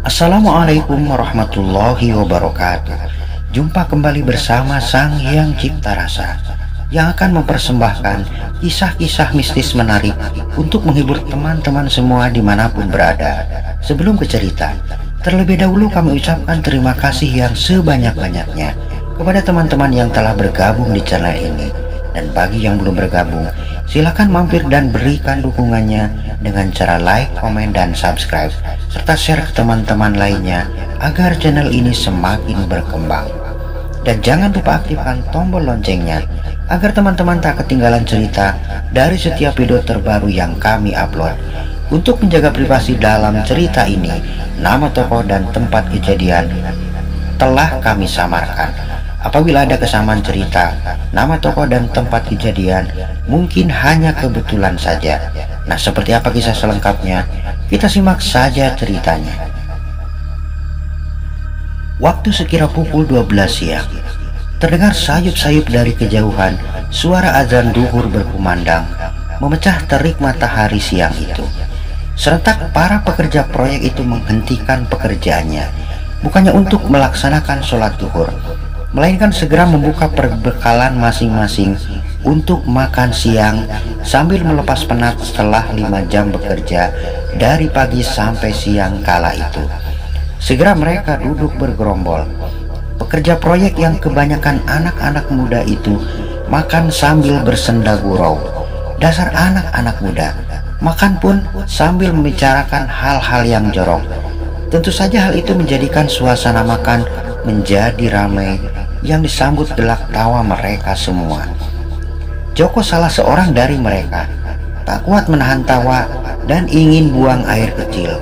Assalamualaikum warahmatullahi wabarakatuh. Jumpa kembali bersama Sang Hyang Cipta Rasa yang akan mempersembahkan kisah-kisah mistis menarik untuk menghibur teman-teman semua dimanapun berada. Sebelum ke cerita, terlebih dahulu kami ucapkan terima kasih yang sebanyak-banyaknya kepada teman-teman yang telah bergabung di channel ini. Dan bagi yang belum bergabung, silakan mampir dan berikan dukungannya dengan cara like, komen, dan subscribe, serta share ke teman-teman lainnya agar channel ini semakin berkembang. Dan jangan lupa aktifkan tombol loncengnya agar teman-teman tak ketinggalan cerita dari setiap video terbaru yang kami upload. Untuk menjaga privasi dalam cerita ini, nama tokoh dan tempat kejadian telah kami samarkan. Apabila ada kesamaan cerita, nama tokoh dan tempat kejadian mungkin hanya kebetulan saja. Nah, seperti apa kisah selengkapnya? Kita simak saja ceritanya. Waktu sekira pukul 12 siang, terdengar sayup-sayup dari kejauhan suara azan duhur berkumandang, memecah terik matahari siang itu. Serentak para pekerja proyek itu menghentikan pekerjaannya, bukannya untuk melaksanakan sholat duhur, melainkan segera membuka perbekalan masing-masing untuk makan siang sambil melepas penat setelah 5 jam bekerja dari pagi sampai siang kala itu. Segera mereka duduk bergerombol. Pekerja proyek yang kebanyakan anak-anak muda itu makan sambil bersenda gurau. Dasar anak-anak muda, makan pun sambil membicarakan hal-hal yang jorok. Tentu saja hal itu menjadikan suasana makan menjadi ramai yang disambut gelak tawa mereka semua. Joko salah seorang dari mereka, tak kuat menahan tawa dan ingin buang air kecil.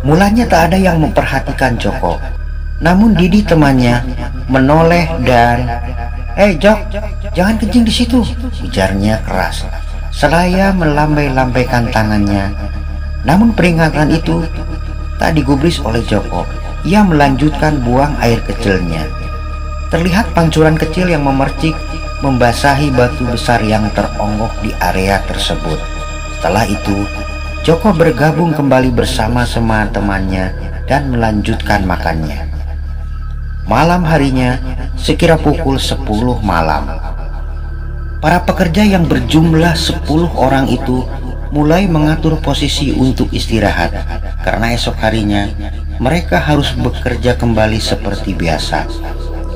Mulanya tak ada yang memperhatikan Joko, namun Didi temannya menoleh dan Jok, jangan kencing di situ," ujarnya keras seraya melambai-lambaikan tangannya. Namun peringatan itu tak digubris oleh Joko. Ia melanjutkan buang air kecilnya. Terlihat pancuran kecil yang memercik membasahi batu besar yang teronggok di area tersebut. Setelah itu, Joko bergabung kembali bersama teman-temannya dan melanjutkan makannya. Malam harinya, sekira pukul 10 malam, para pekerja yang berjumlah 10 orang itu mulai mengatur posisi untuk istirahat, karena esok harinya mereka harus bekerja kembali seperti biasa.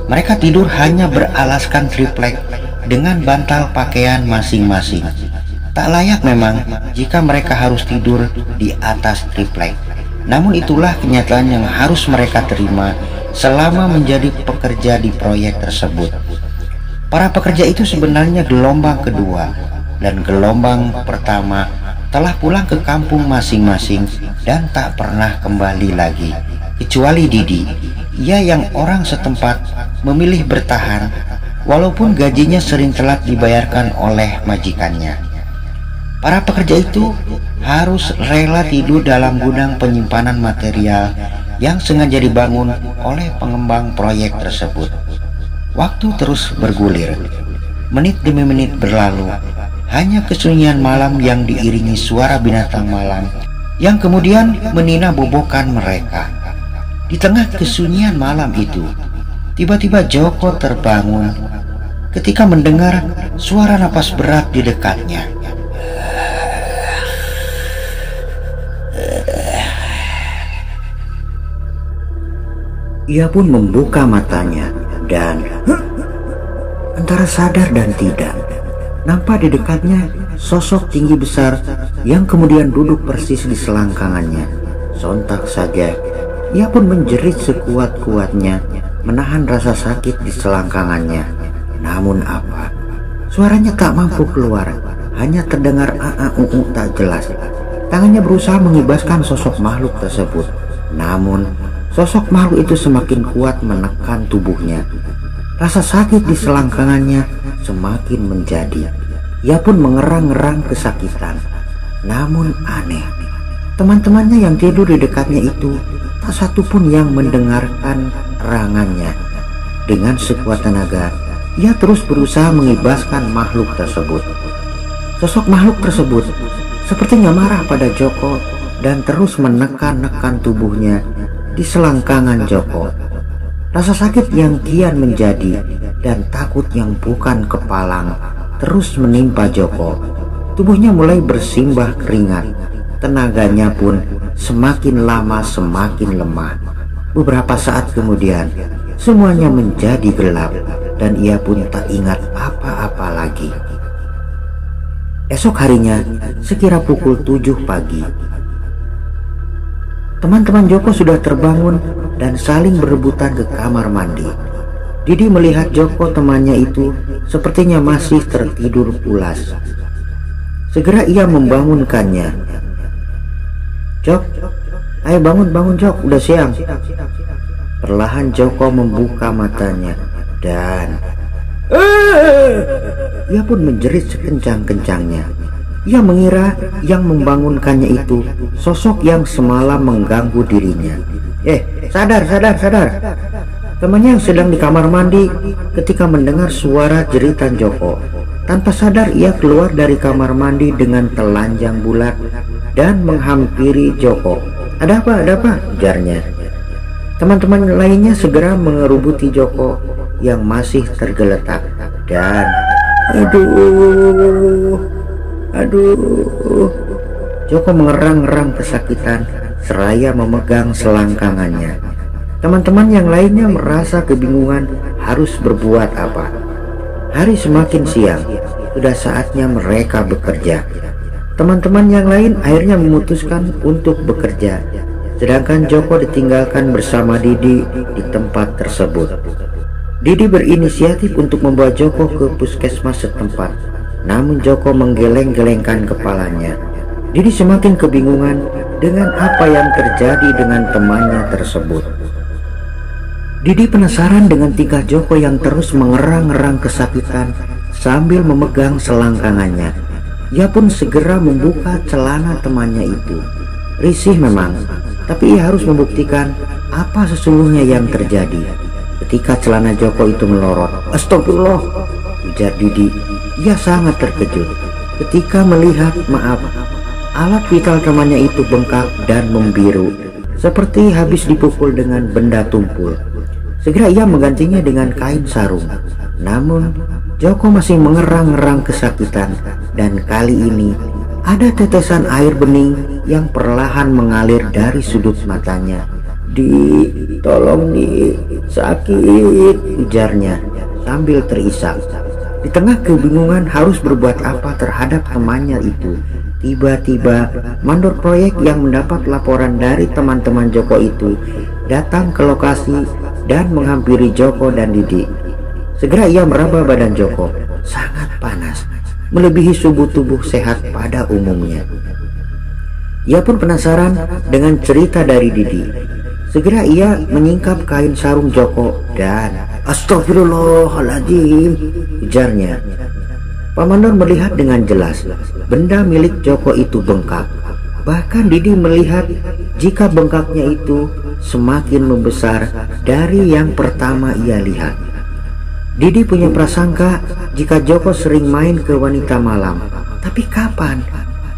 Mereka tidur hanya beralaskan triplek dengan bantal pakaian masing-masing. Tak layak memang jika mereka harus tidur di atas triplek. Namun itulah kenyataan yang harus mereka terima selama menjadi pekerja di proyek tersebut. Para pekerja itu sebenarnya gelombang kedua, dan gelombang pertama telah pulang ke kampung masing-masing dan tak pernah kembali lagi, kecuali Didi. Ia yang orang setempat memilih bertahan walaupun gajinya sering telat dibayarkan oleh majikannya. Para pekerja itu harus rela tidur dalam gudang penyimpanan material yang sengaja dibangun oleh pengembang proyek tersebut. Waktu terus bergulir, menit demi menit berlalu. Hanya kesunyian malam yang diiringi suara binatang malam yang kemudian menina bobokan mereka. Di tengah kesunyian malam itu, tiba-tiba Joko terbangun ketika mendengar suara napas berat di dekatnya. Ia pun membuka matanya dan antara sadar dan tidak, nampak di dekatnya sosok tinggi besar yang kemudian duduk persis di selangkangannya. Sontak saja ia pun menjerit sekuat-kuatnya, menahan rasa sakit di selangkangannya. Namun apa? Suaranya tak mampu keluar, hanya terdengar tak jelas. Tangannya berusaha mengibaskan sosok makhluk tersebut, namun sosok makhluk itu semakin kuat menekan tubuhnya. Rasa sakit di selangkangannya semakin menjadi. Ia pun mengerang-ngerang kesakitan. Namun aneh, teman-temannya yang tidur di dekatnya itu tak satu pun yang mendengarkan erangannya. Dengan sekuat tenaga, ia terus berusaha mengibaskan makhluk tersebut. Sosok makhluk tersebut sepertinya marah pada Joko dan terus menekan-nekan tubuhnya di selangkangan Joko. Rasa sakit yang kian menjadi dan takut yang bukan kepalang terus menimpa Joko. Tubuhnya mulai bersimbah keringat, tenaganya pun semakin lama semakin lemah. Beberapa saat kemudian semuanya menjadi gelap dan ia pun tak ingat apa-apa lagi. Esok harinya sekira pukul 7 pagi, teman-teman Joko sudah terbangun dan saling berebutan ke kamar mandi. Didi melihat Joko temannya itu sepertinya masih tertidur pulas. Segera ia membangunkannya. "Jok, ayo bangun Jok, udah siang." Perlahan Joko membuka matanya dan ia pun menjerit sekencang-kencangnya. Ia mengira yang membangunkannya itu sosok yang semalam mengganggu dirinya. Sadar. Temannya yang sedang di kamar mandi ketika mendengar suara jeritan Joko. Tanpa sadar ia keluar dari kamar mandi dengan telanjang bulat dan menghampiri Joko. Ada apa? Ujarnya. Teman-teman lainnya segera mengerubuti Joko yang masih tergeletak dan aduh. Joko mengerang-erang kesakitan seraya memegang selangkangannya. Teman-teman yang lainnya merasa kebingungan harus berbuat apa. Hari semakin siang, sudah saatnya mereka bekerja. Teman-teman yang lain akhirnya memutuskan untuk bekerja, sedangkan Joko ditinggalkan bersama Didi di tempat tersebut. Didi berinisiatif untuk membawa Joko ke puskesmas setempat, namun Joko menggeleng-gelengkan kepalanya. Didi semakin kebingungan dengan apa yang terjadi dengan temannya tersebut. Didi penasaran dengan tingkah Joko yang terus mengerang-erang kesakitan sambil memegang selangkangannya. Ia pun segera membuka celana temannya itu. Risih memang, tapi ia harus membuktikan apa sesungguhnya yang terjadi. Ketika celana Joko itu melorot, "Astagfirullah," ujar Didi. Ia sangat terkejut ketika melihat alat vital temannya itu bengkak dan membiru, seperti habis dipukul dengan benda tumpul. Segera ia menggantinya dengan kain sarung. Namun Joko masih mengerang-erang kesakitan, dan kali ini ada tetesan air bening yang perlahan mengalir dari sudut matanya. Tolong sakit," ujarnya sambil terisak. Di tengah kebingungan harus berbuat apa terhadap temannya itu, tiba-tiba mandor proyek yang mendapat laporan dari teman-teman Joko itu datang ke lokasi dan menghampiri Joko dan Didi. Segera ia meraba badan Joko, sangat panas, melebihi suhu tubuh sehat pada umumnya. Ia pun penasaran dengan cerita dari Didi. Segera ia menyingkap kain sarung Joko dan "Astagfirullahaladzim," ujarnya. Pak Mandor melihat dengan jelas benda milik Joko itu bengkak. Bahkan Didi melihat jika bengkaknya itu semakin membesar dari yang pertama ia lihat. Didi punya prasangka jika Joko sering main ke wanita malam. Tapi kapan?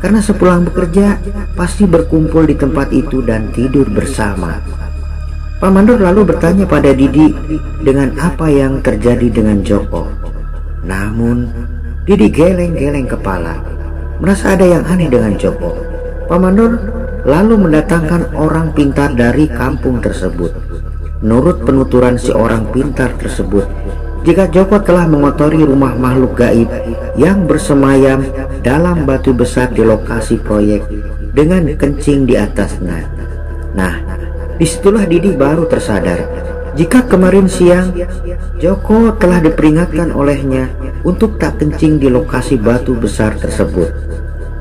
Karena sepulang bekerja pasti berkumpul di tempat itu dan tidur bersama. Pak Mandor lalu bertanya pada Didi dengan apa yang terjadi dengan Joko. Namun Didi geleng-geleng kepala, merasa ada yang aneh dengan Joko. Pak Mandor lalu mendatangkan orang pintar dari kampung tersebut. Menurut penuturan si orang pintar tersebut, jika Joko telah mengotori rumah makhluk gaib yang bersemayam dalam batu besar di lokasi proyek dengan kencing di atasnya. Nah, disitulah Didi baru tersadar jika kemarin siang Joko telah diperingatkan olehnya untuk tak kencing di lokasi batu besar tersebut.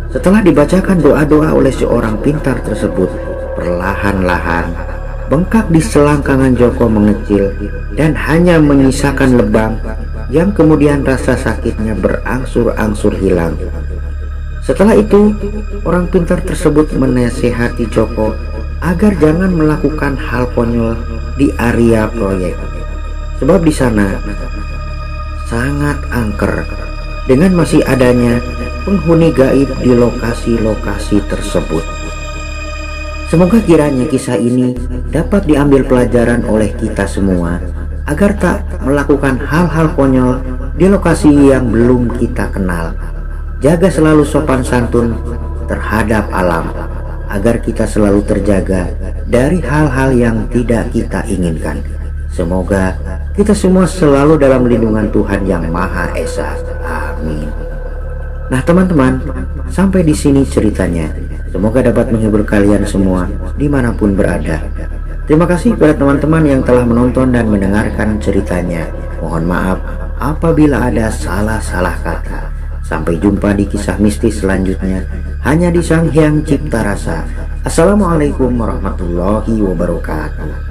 Setelah dibacakan doa-doa oleh seorang pintar tersebut, perlahan-lahan bengkak di selangkangan Joko mengecil dan hanya menyisakan lebam yang kemudian rasa sakitnya berangsur-angsur hilang. Setelah itu, orang pintar tersebut menasihati Joko agar jangan melakukan hal konyol di area proyek, sebab di sana sangat angker dengan masih adanya penghuni gaib di lokasi-lokasi tersebut. Semoga kiranya kisah ini dapat diambil pelajaran oleh kita semua agar tak melakukan hal-hal konyol di lokasi yang belum kita kenal. Jaga selalu sopan santun terhadap alam agar kita selalu terjaga dari hal-hal yang tidak kita inginkan. Semoga kita semua selalu dalam lindungan Tuhan yang Maha Esa. Amin. Nah teman-teman, sampai di sini ceritanya. Semoga dapat menghibur kalian semua dimanapun berada. Terima kasih kepada teman-teman yang telah menonton dan mendengarkan ceritanya. Mohon maaf apabila ada salah-salah kata. Sampai jumpa di kisah mistis selanjutnya hanya di Sang Hyang Cipta Rasa. Assalamualaikum warahmatullahi wabarakatuh.